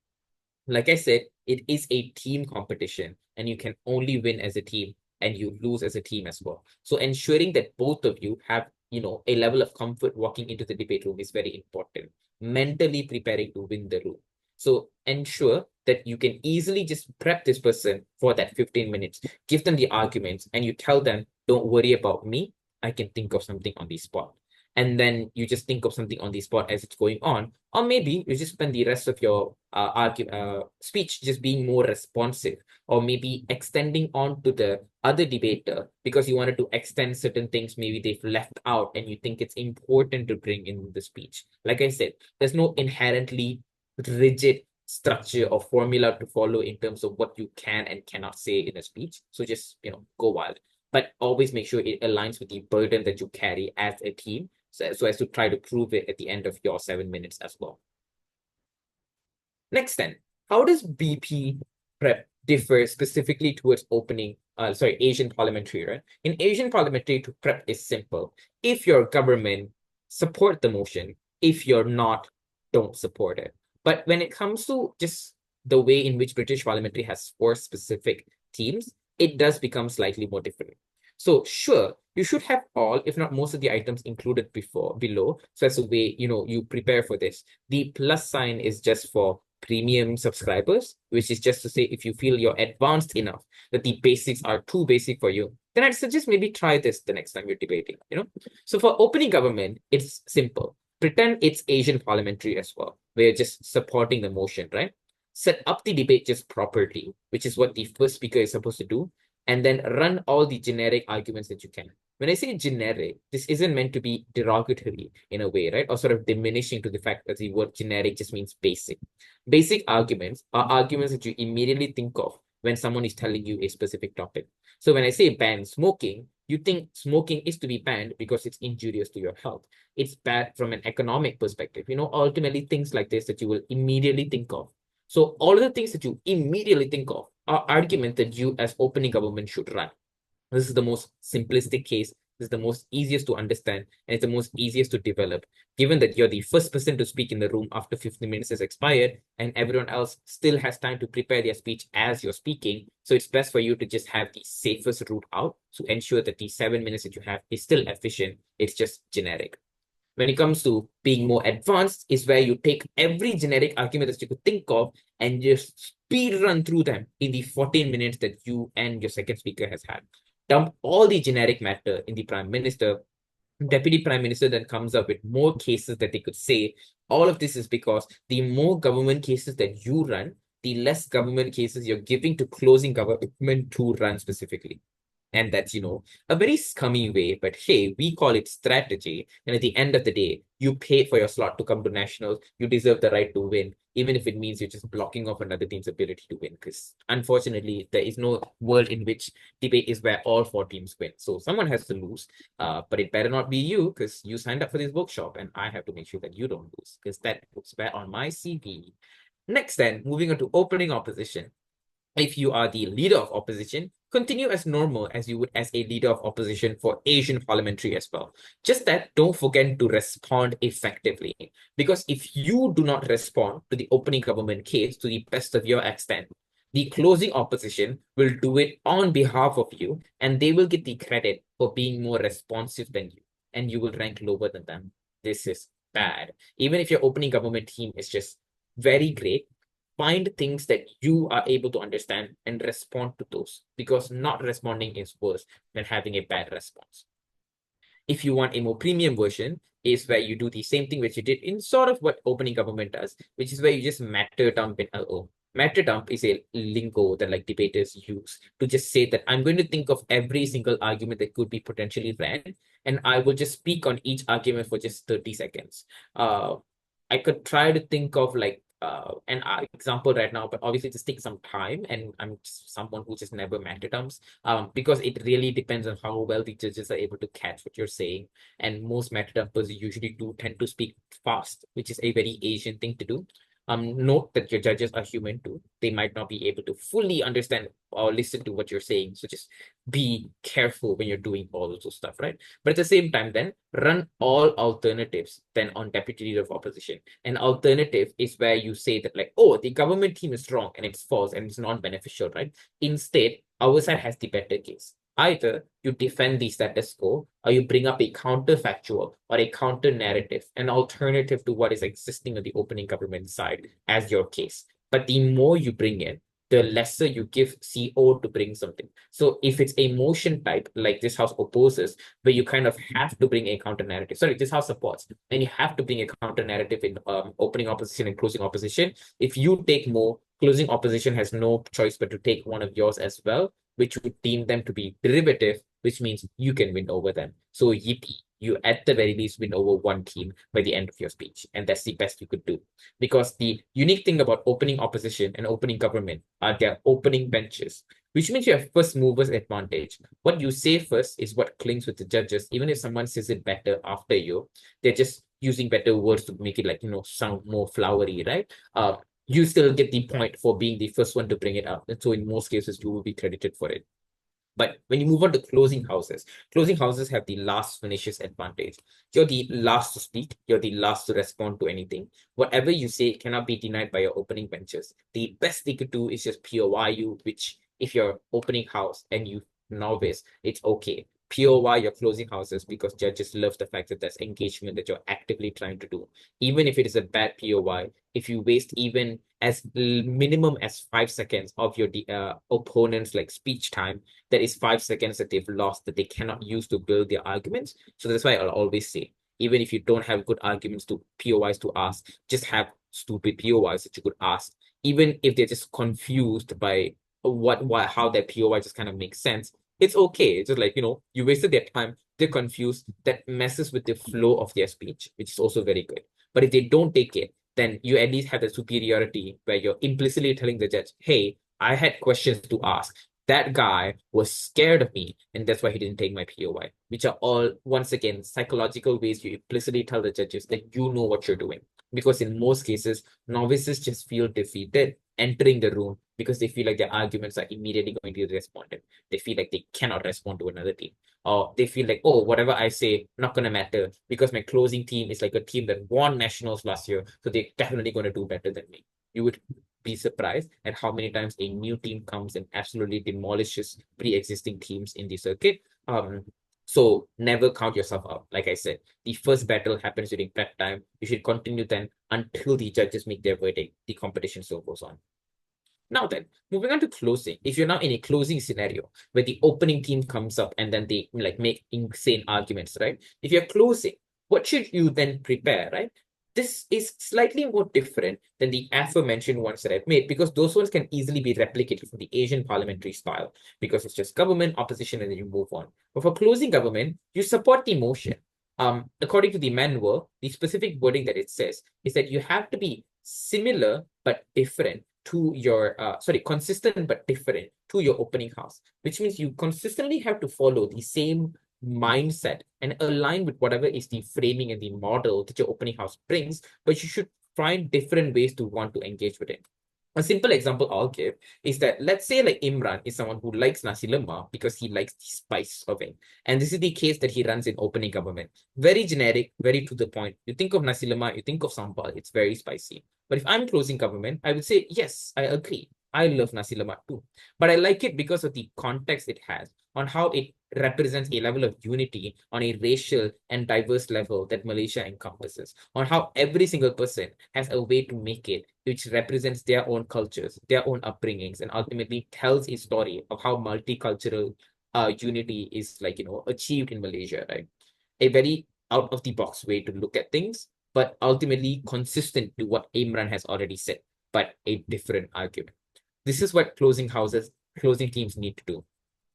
Like I said, it is a team competition and you can only win as a team and you lose as a team as well. So ensuring that both of you have, a level of comfort walking into the debate room is very important. Mentally preparing to win the room. So ensure that you can easily just prep this person for that 15 minutes, give them the arguments, and you tell them, don't worry about me. I can think of something on the spot. And then you just think of something on the spot as it's going on. Or maybe you just spend the rest of your speech just being more responsive, or maybe extending on to the other debater because you wanted to extend certain things maybe they've left out and you think it's important to bring in the speech. Like I said, there's no inherently rigid structure or formula to follow in terms of what you can and cannot say in a speech. So just, go wild. But always make sure it aligns with the burden that you carry as a team, so as to try to prove it at the end of your 7 minutes as well. Next then, how does BP prep differ specifically towards Asian parliamentary, right? In Asian parliamentary, to prep is simple. If your government, support the motion. If you're not, don't support it. But when it comes to just the way in which British parliamentary has 4 specific teams, it does become slightly more different. So sure, you should have all, if not most of the items included below. So as a way, you prepare for this. The plus sign is just for premium subscribers, which is just to say, if you feel you're advanced enough that the basics are too basic for you, then I'd suggest maybe try this the next time you're debating, So for opening government, it's simple. Pretend it's Asian parliamentary as well. We're just supporting the motion, right? Set up the debate just properly, which is what the first speaker is supposed to do, and then run all the generic arguments that you can. When I say generic, this isn't meant to be derogatory in a way, right? Or sort of diminishing to the fact that the word generic just means basic. Basic arguments are arguments that you immediately think of when someone is telling you a specific topic. So when I say ban smoking, you think smoking is to be banned because it's injurious to your health. It's bad from an economic perspective. Ultimately things like this that you will immediately think of. So all of the things that you immediately think of are arguments that you as opening government should run. This is the most simplistic case. This is the most easiest to understand, and it's the most easiest to develop, given that you're the first person to speak in the room after 15 minutes has expired, and everyone else still has time to prepare their speech as you're speaking. So it's best for you to just have the safest route out to ensure that the 7 minutes that you have is still efficient. It's just generic. When it comes to being more advanced, is where you take every generic argument that you could think of and just speed run through them in the 14 minutes that you and your second speaker has had. Dump all the generic matter in the prime minister, deputy prime minister, then comes up with more cases that they could say. All of this is because the more government cases that you run, the less government cases you're giving to closing government to run specifically. And that's, a very scummy way, but hey, we call it strategy. And at the end of the day, you pay for your slot to come to nationals. You deserve the right to win, even if it means you're just blocking off another team's ability to win. Because unfortunately, there is no world in which debate is where all four teams win. So someone has to lose, but it better not be you, because you signed up for this workshop, and I have to make sure that you don't lose, because that looks bad on my CV. Next, then, moving on to opening opposition. If you are the leader of opposition, continue as normal as you would as a leader of opposition for Asian parliamentary as well. Just that, don't forget to respond effectively. Because if you do not respond to the opening government case to the best of your extent, the closing opposition will do it on behalf of you, and they will get the credit for being more responsive than you, and you will rank lower than them. This is bad. Even if your opening government team is just very great, find things that you are able to understand and respond to those, because not responding is worse than having a bad response. If you want a more premium version, is where you do the same thing which you did in sort of what opening government does, which is where you just matter dump in LO. Matter dump is a lingo that like debaters use to just say that I'm going to think of every single argument that could be potentially ran, and I will just speak on each argument for just 30 seconds. I could try to think of like an example right now, but obviously just take some time, and I'm just someone who just never matter dumps, because it really depends on how well the judges are able to catch what you're saying, and most matter dumpers usually do tend to speak fast, which is a very Asian thing to do. Note that your judges are human too. They might not be able to fully understand or listen to what you're saying. So just be careful when you're doing all of those stuff, right? But at the same time, then run all alternatives then on deputy leader of opposition. An alternative is where you say that like, oh, the government team is wrong and it's false and it's non-beneficial, right? Instead, our side has the better case. Either you defend the status quo, or you bring up a counterfactual or a counter narrative, an alternative to what is existing on the opening government side as your case. But the more you bring in, the lesser you give CO to bring something. So if it's a motion type, like this house opposes, where you kind of have to bring a counter narrative. Sorry, this house supports, and you have to bring a counter narrative in opening opposition and closing opposition. If you take more, closing opposition has no choice but to take one of yours as well, which would deem them to be derivative, which means you can win over them. So yippee, you at the very least win over one team by the end of your speech. And that's the best you could do. Because the unique thing about opening opposition and opening government are their opening benches, which means you have first movers advantage. What you say first is what clings with the judges. Even if someone says it better after you, they're just using better words to make it like, sound more flowery, right? You still get the point for being the first one to bring it up. And so in most cases, you will be credited for it. But when you move on to closing houses have the last finishes advantage. You're the last to speak. You're the last to respond to anything. Whatever you say cannot be denied by your opening benches. The best they could do is just POI you, which if you're opening house and you novice, it's okay. POI your closing houses, because judges love the fact that there's engagement that you're actively trying to do. Even if it is a bad POI, if you waste even as minimum as 5 seconds of your opponent's like speech time, that is 5 seconds that they've lost that they cannot use to build their arguments. So that's why I'll always say, even if you don't have good arguments to POIs to ask, just have stupid POIs that you could ask. Even if they're just confused by how their POI just kind of makes sense, it's okay. It's just like, you wasted their time, they're confused, that messes with the flow of their speech, which is also very good. But if they don't take it, then you at least have the superiority where you're implicitly telling the judge, hey, I had questions to ask. That guy was scared of me, and that's why he didn't take my POI, which are all, once again, psychological ways you implicitly tell the judges that you know what you're doing. Because in most cases, novices just feel defeated entering the room because they feel like their arguments are immediately going to be responded. They feel like they cannot respond to another team. Or they feel like, oh, whatever I say, not going to matter because my closing team is like a team that won nationals last year, so they're definitely going to do better than me. You would be surprised at how many times a new team comes and absolutely demolishes pre-existing teams in the circuit. So never count yourself out. Like I said, the first battle happens during prep time. You should continue then until the judges make their verdict. The competition still goes on. Now then, moving on to closing. If you're now in a closing scenario where the opening team comes up and then they like make insane arguments, right? If you're closing, what should you then prepare, right? This is slightly more different than the aforementioned ones that I've made because those ones can easily be replicated from the Asian parliamentary style because it's just government, opposition, and then you move on. But for closing government, you support the motion. According to the manual, the specific wording that it says is that you have to be similar but different to your consistent but different to your opening house, which means you consistently have to follow the same mindset and align with whatever is the framing and the model that your opening house brings, but you should find different ways to want to engage with it. A simple example I'll give is that let's say like Imran is someone who likes nasi lemak because he likes the spice of it. And this is the case that he runs in opening government. Very generic, very to the point. You think of nasi lemak, you think of sambal, it's very spicy. But if I'm closing government, I would say, yes, I agree. I love nasi lemak too. But I like it because of the context it has on how it represents a level of unity on a racial and diverse level that Malaysia encompasses, on how every single person has a way to make it, which represents their own cultures, their own upbringings, and ultimately tells a story of how multicultural unity is achieved in Malaysia, right? A very out of the box way to look at things, but ultimately consistent to what Imran has already said, but a different argument. This is what closing teams need to do.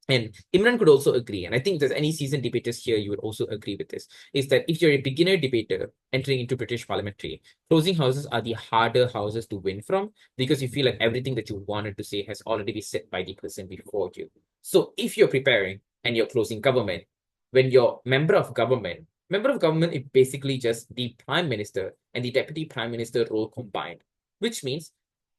And Imran could also agree, and I think there's any seasoned debaters here, you would also agree with this, is that if you're a beginner debater entering into British parliamentary, closing houses are the harder houses to win from because you feel like everything that you wanted to say has already been said by the person before you. So if you're preparing and you're closing government, when you're member of government is basically just the prime minister and the deputy prime minister role combined, which means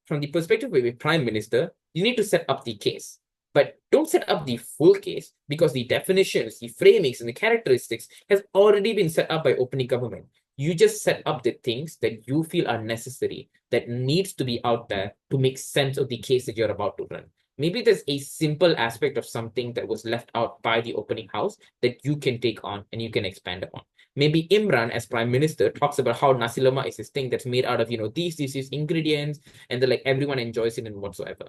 from the perspective of a prime minister, you need to set up the case. But don't set up the full case because the definitions, the framings, and the characteristics has already been set up by opening government. You just set up the things that you feel are necessary, that needs to be out there to make sense of the case that you're about to run. Maybe there's a simple aspect of something that was left out by the opening house that you can take on and you can expand upon. Maybe Imran, as prime minister, talks about how nasi lemak is this thing that's made out of these ingredients, and then like everyone enjoys it and whatsoever.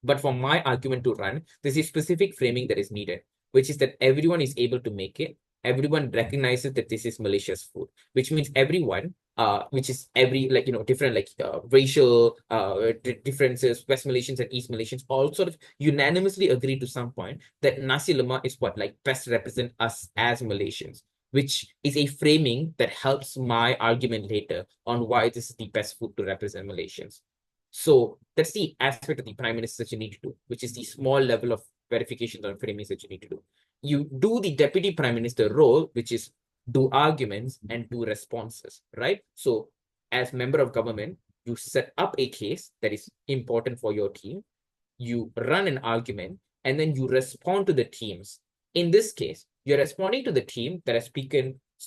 But for my argument to run, there's a specific framing that is needed, which is that everyone is able to make it. Everyone recognizes that this is Malaysia's food, which means everyone, which is every different racial differences, West Malaysians and East Malaysians all sort of unanimously agree to some point that nasi lemak is what best represent us as Malaysians, which is a framing that helps my argument later on why this is the best food to represent Malaysians. So that's the aspect of the prime minister that you need to do, which is the small level of verification or framings that you need to do. You do the deputy prime minister role, which is do arguments and do responses, right? So as member of government, you set up a case that is important for your team, you run an argument, and then you respond to the teams. In this case, you're responding to the team that has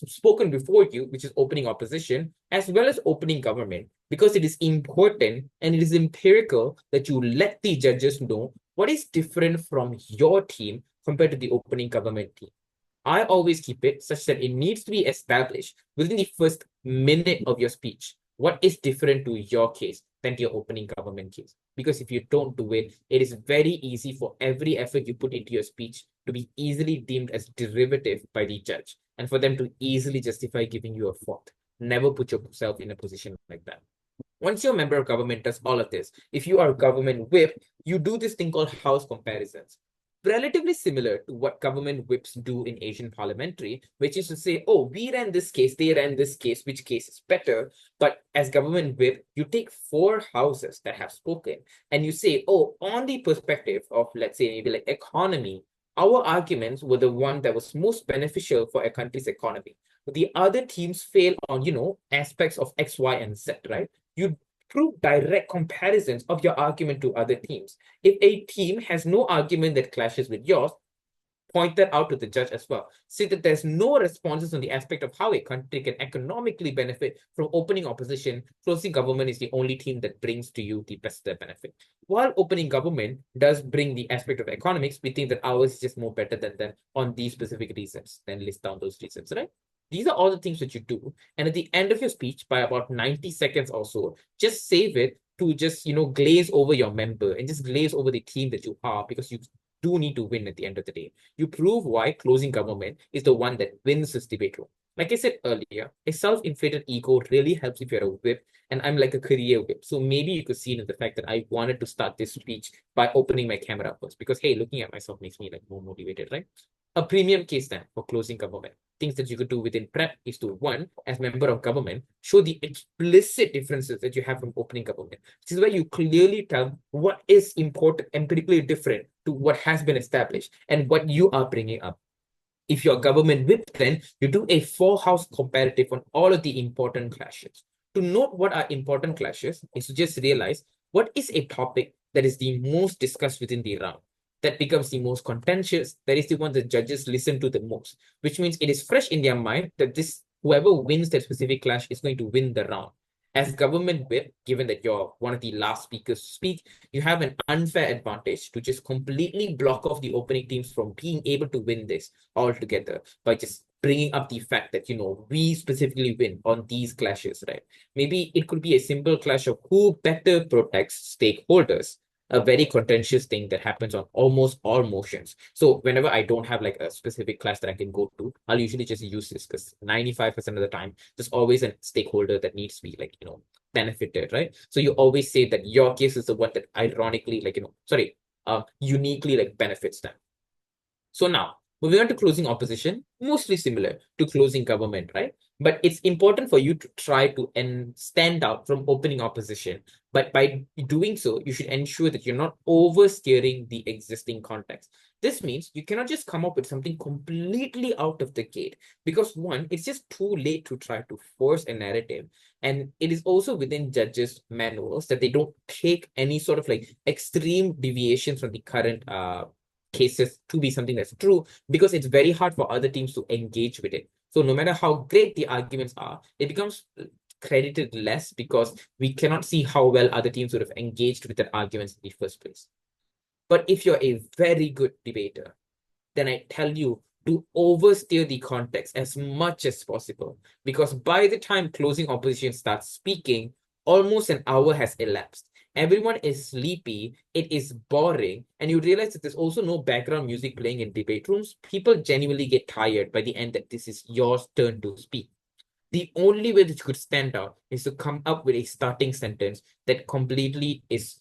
spoken before you, which is opening opposition, as well as opening government, because it is important and it is empirical that you let the judges know what is different from your team compared to the opening government team. I always keep it such that it needs to be established within the first minute of your speech. What is different to your case than to your opening government case? Because if you don't do it, it is very easy for every effort you put into your speech to be easily deemed as derivative by the judge and for them to easily justify giving you a fault. Never put yourself in a position like that. Once you're a member of government does all of this, if you are a government whip, you do this thing called house comparisons. Relatively similar to what government whips do in Asian parliamentary, which is to say, oh, we ran this case, they ran this case, which case is better? But as government whip, you take 4 houses that have spoken and you say, oh, on the perspective of, let's say, maybe like economy, our arguments were the one that was most beneficial for a country's economy. But the other teams fail on, aspects of X, Y, and Z, right? You prove direct comparisons of your argument to other teams. If a team has no argument that clashes with yours, point that out to the judge as well. Say that there's no responses on the aspect of how a country can economically benefit from opening opposition. Closing government is the only team that brings to you the best benefit. While opening government does bring the aspect of economics, we think that ours is just more better than them on these specific reasons. Then list down those reasons, right? These are all the things that you do. And at the end of your speech, by about 90 seconds or so, just save it to just, glaze over your member and just glaze over the team that you are, because you do need to win at the end of the day. You prove why closing government is the one that wins this debate room. Like I said earlier, a self-inflated ego really helps if you're a whip, and I'm like a career whip. So maybe you could see it in the fact that I wanted to start this speech by opening my camera first, because hey, looking at myself makes me like more motivated, right? A premium case then for closing government. Things that you could do within prep is to, one, as member of government, show the explicit differences that you have from opening government. This is where you clearly tell what is important, empirically different to what has been established and what you are bringing up. If you're government whip, then you do a four-house comparative on all of the important clashes. To note what are important clashes is to just realize what is a topic that is the most discussed within the round. That becomes the most contentious. That is the one that judges listen to the most, which means it is fresh in their mind that whoever wins that specific clash is going to win the round. As government whip, given that you're one of the last speakers to speak, you have an unfair advantage to just completely block off the opening teams from being able to win this altogether by just bringing up the fact that, we specifically win on these clashes, right? Maybe it could be a simple clash of who better protects stakeholders, a very contentious thing that happens on almost all motions. So whenever I don't have like a specific class that I can go to, I'll usually just use this, because 95% of the time, there's always a stakeholder that needs to be like, benefited, right? So you always say that your case is the one that ironically, like, uniquely like benefits them. So now, moving on to closing opposition, mostly similar to closing government, right? But it's important for you to try to stand out from opening opposition. But by doing so, you should ensure that you're not oversteering the existing context. This means you cannot just come up with something completely out of the gate, because one, it's just too late to try to force a narrative. And it is also within judges' manuals that they don't take any sort of like extreme deviations from the current cases to be something that's true, because it's very hard for other teams to engage with it. So no matter how great the arguments are, it becomes credited less because we cannot see how well other teams would have engaged with the arguments in the first place. But if you're a very good debater, then I tell you to oversteer the context as much as possible, because by the time closing opposition starts speaking, almost an hour has elapsed. Everyone is sleepy, it is boring, and you realize that there's also no background music playing in debate rooms. People genuinely get tired by the end that this is your turn to speak. The only way that you could stand out is to come up with a starting sentence that completely is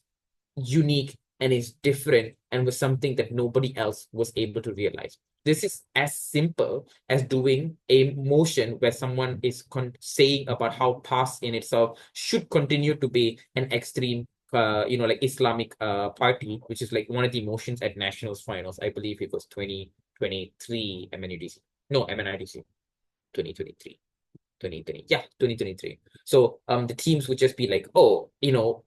unique and is different and was something that nobody else was able to realize. This is as simple as doing a motion where someone is saying about how past in itself should continue to be an extreme like Islamic party, which is like one of the motions at Nationals finals. I believe it was 2023 MNUDC. No, MNIDC. 2023. 2020. Yeah, 2023. So the teams would just be like, oh,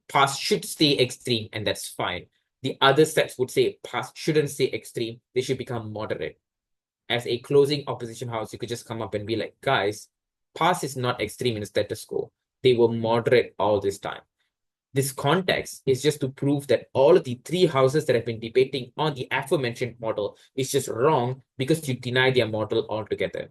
past should stay extreme, and that's fine. The other sets would say past shouldn't stay extreme, they should become moderate. As a closing opposition house, you could just come up and be like, guys, past is not extreme in the status quo. They were moderate all this time. This context is just to prove that all of the three houses that have been debating on the aforementioned model is just wrong because you deny their model altogether.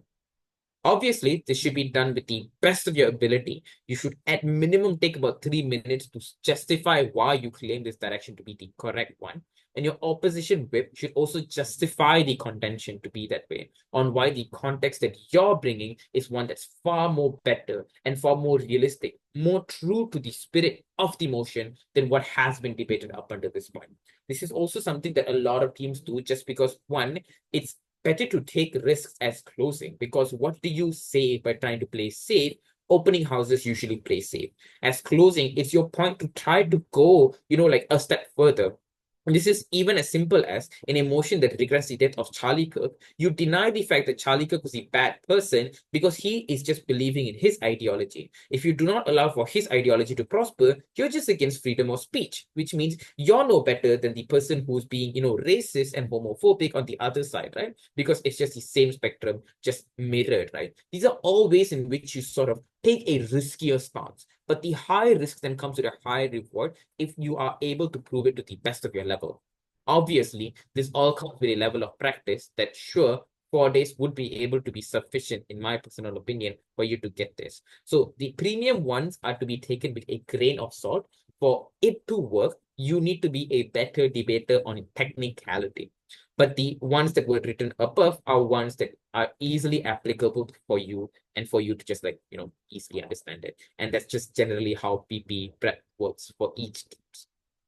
Obviously, this should be done with the best of your ability. You should at minimum take about 3 minutes to justify why you claim this direction to be the correct one. And your opposition whip should also justify the contention to be that way on why the context that you're bringing is one that's far more better and far more realistic, more true to the spirit of the motion than what has been debated up until this point. This is also something that a lot of teams do just because, one, it's better to take risks as closing, because what do you say by trying to play safe? Opening houses usually play safe. As closing, it's your point to try to go, like a step further. And this is even as simple as in a motion that regrets the death of Charlie Kirk, you deny the fact that Charlie Kirk was a bad person because he is just believing in his ideology. If you do not allow for his ideology to prosper, you're just against freedom of speech, which means you're no better than the person who's being, racist and homophobic on the other side, right? Because it's just the same spectrum, just mirrored, right? These are all ways in which you sort of take a riskier stance. But the high risk then comes with a high reward if you are able to prove it to the best of your level. Obviously, this all comes with a level of practice that sure, 4 days would be able to be sufficient, in my personal opinion, for you to get this. So the premium ones are to be taken with a grain of salt. For it to work, you need to be a better debater on technicality. But the ones that were written above are ones that are easily applicable for you and for you to just easily understand it. And that's just generally how PP prep works for each team.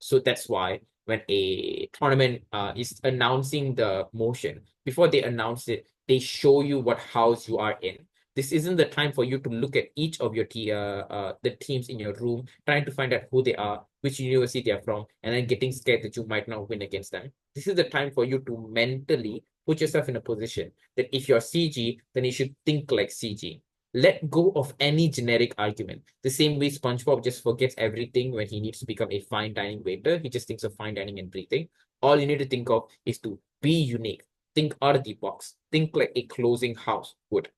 So that's why when a tournament is announcing the motion, before they announce it, they show you what house you are in. This isn't the time for you to look at each of your the teams in your room, trying to find out who they are, which university they are from, and then getting scared that you might not win against them. This is the time for you to mentally put yourself in a position that if you're CG, then you should think like CG. Let go of any generic argument. The same way SpongeBob just forgets everything when he needs to become a fine dining waiter. He just thinks of fine dining and breathing. All you need to think of is to be unique. Think out of the box. Think like a closing house would.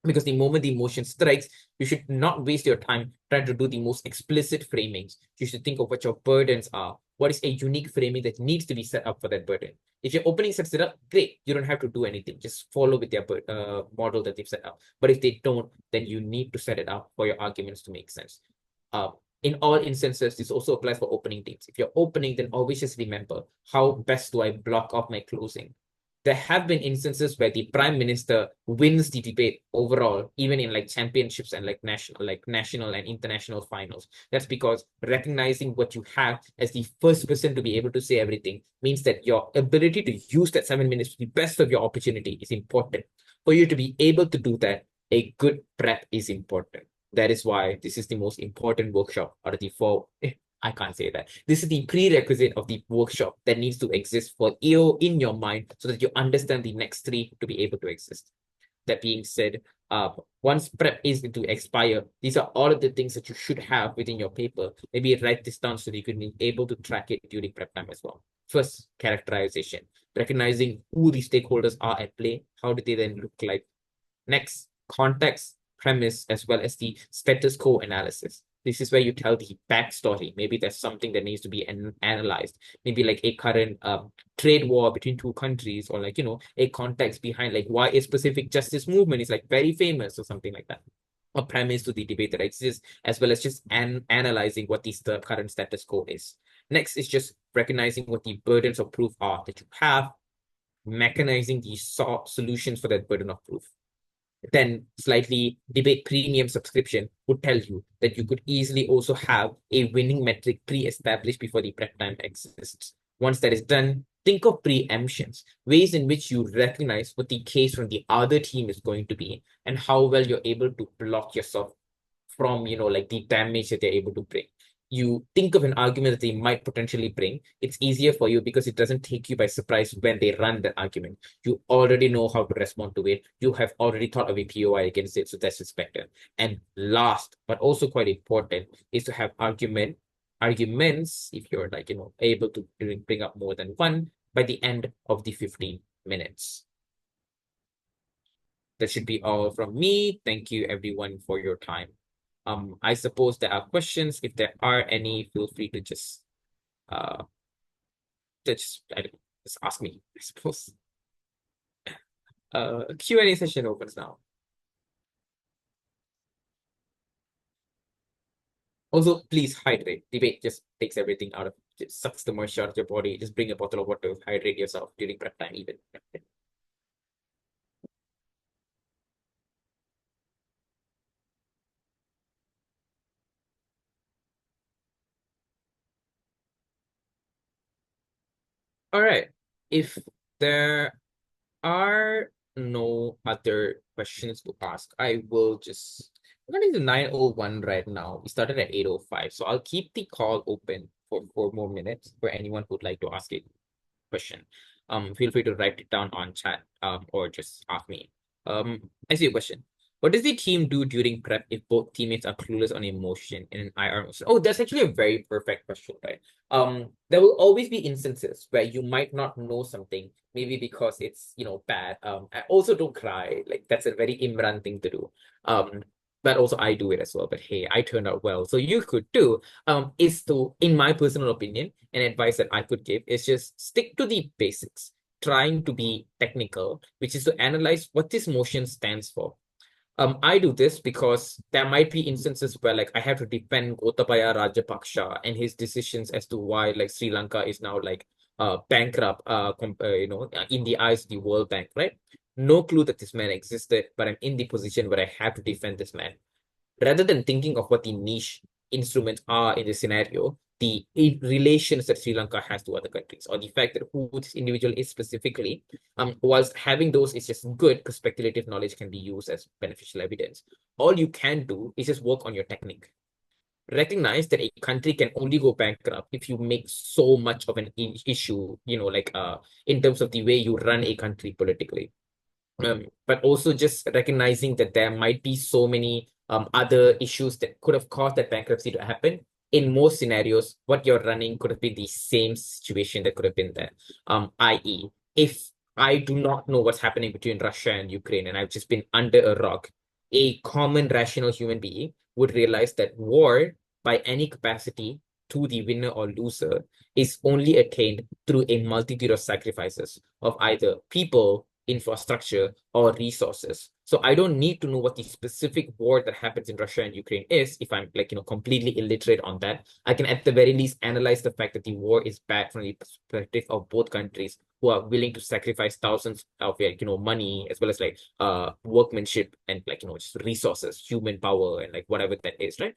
Because the moment the emotion strikes, you should not waste your time trying to do the most explicit framings. You should think of what your burdens are. What is a unique framing that needs to be set up for that burden? If your opening sets it up, great. You don't have to do anything. Just follow with their model that they've set up. But if they don't, then you need to set it up for your arguments to make sense. In all instances, this also applies for opening teams. If you're opening, then always just remember, how best do I block off my closing? There have been instances where the prime minister wins the debate overall, even in like championships and like national and international finals. That's because recognizing what you have as the first person to be able to say everything means that your ability to use that 7 minutes to the best of your opportunity is important. For you to be able to do that, a good prep is important. That is why this is the most important workshop out of the four. I can't say that. This is the prerequisite of the workshop that needs to exist for you in your mind so that you understand the next three to be able to exist. That being said, once prep is to expire, these are all of the things that you should have within your paper. Maybe write this down so that you can be able to track it during prep time as well. First, characterization, recognizing who the stakeholders are at play. How do they then look like? Next, context, premise, as well as the status quo analysis. This is where you tell the backstory. Maybe there's something that needs to be analyzed. Maybe like a current trade war between two countries, or like, a context behind like why a specific justice movement is like very famous or something like that. A premise to the debate that exists, as well as just analyzing what the current status quo is. Next is just recognizing what the burdens of proof are that you have, mechanizing the solutions for that burden of proof. Then slightly debate premium subscription would tell you that you could easily also have a winning metric pre-established before the prep time exists. Once that is done, think of preemptions, ways in which you recognize what the case from the other team is going to be and how well you're able to block yourself from, like the damage that they're able to bring. You think of an argument that they might potentially bring, it's easier for you because it doesn't take you by surprise when they run that argument. You already know how to respond to it. You have already thought of a POI against it, so that's expected. And last, but also quite important, is to have arguments, if you're like, able to bring up more than one by the end of the 15 minutes. That should be all from me. Thank you everyone for your time. I suppose there are questions. If there are any, feel free to just just ask me, I suppose. Q&A session opens now. Also, please hydrate. Debate just takes everything out of, just sucks the moisture out of your body. Just bring a bottle of water, hydrate yourself during prep time even. All right. If there are no other questions to ask, I will just, I'm running to 9:01 right now. We started at 8:05, so I'll keep the call open for 4 more minutes for anyone who'd like to ask a question. Feel free to write it down on chat or just ask me. I see a question. What does the team do during prep if both teammates are clueless on emotion in an IR motion? Oh, that's actually a very perfect question, right? There will always be instances where you might not know something, maybe because it's, bad. I also don't cry. Like, that's a very Imran thing to do. But also I do it as well. But hey, I turned out well. So you could too. Is to, in my personal opinion, an advice that I could give is just stick to the basics, trying to be technical, which is to analyze what this motion stands for. I do this because there might be instances where like I have to defend Gotabaya Rajapaksa and his decisions as to why like Sri Lanka is now like bankrupt in the eyes of the World Bank, right? No clue that this man existed, but I'm in the position where I have to defend this man. Rather than thinking of what the niche instruments are in this scenario, the relations that Sri Lanka has to other countries, or the fact that who this individual is specifically, whilst having those is just good because speculative knowledge can be used as beneficial evidence. All you can do is just work on your technique. Recognize that a country can only go bankrupt if you make so much of an issue, in terms of the way you run a country politically. But also just recognizing that there might be so many other issues that could have caused that bankruptcy to happen. In most scenarios, what you're running could have been the same situation that could have been there. I.e., if I do not know what's happening between Russia and Ukraine and I've just been under a rock, a common rational human being would realize that war, by any capacity, to the winner or loser, is only attained through a multitude of sacrifices of either people, infrastructure, or resources. So I don't need to know what the specific war that happens in Russia and Ukraine is if I'm completely illiterate on that. I can at the very least analyze the fact that the war is bad from the perspective of both countries who are willing to sacrifice thousands of money as well as workmanship and just resources, human power, and whatever that is, right?